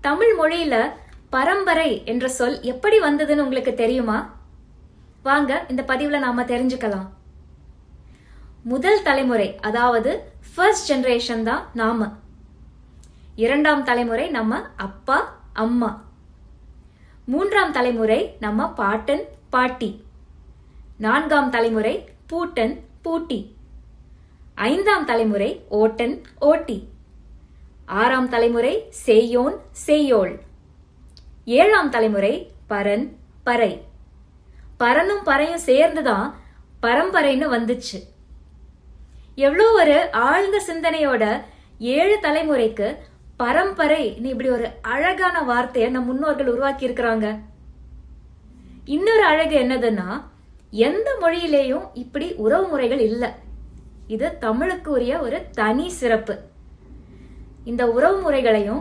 தமிழ் மொழியில பரம்பரை என்ற சொல் எப்படி வந்ததுன்னு உங்களுக்கு தெரியுமா? வாங்க இந்த பதிவுல நாம தெரிஞ்சுக்கலாம். முதல் தலைமுறை, அதாவது ஃபர்ஸ்ட் ஜெனரேஷன் தான் நாம. இரண்டாம் தலைமுறை நம்ம அப்பா அம்மா. மூன்றாம் தலைமுறை நம்ம பாட்டன் பாட்டி. நான்காம் தலைமுறை பூட்டன் பூட்டி. ஐந்தாம் தலைமுறை ஓட்டன் ஓட்டி. ஆறாம் தலைமுறை சேயோன் சேயோள். ஏழாம் தலைமுறை பரன் பறை. பரனும் பறையும் சேர்ந்துதான் பரம்பரைன்னு வந்துச்சு. எவ்வளோ ஒரு ஆழ்ந்த சிந்தனையோட 7 தலைமுறைக்கு பரம்பரை இப்படி ஒரு அழகான வார்த்தையை நம் முன்னோர்கள் உருவாக்கி இருக்கிறாங்க. இன்னொரு அழகு என்னதுன்னா, எந்த மொழியிலேயும் இப்படி உறவு முறைகள் இல்லை. இது தமிழுக்கு உரிய ஒரு தனி சிறப்பு. இந்த உறவு முறைகளையும்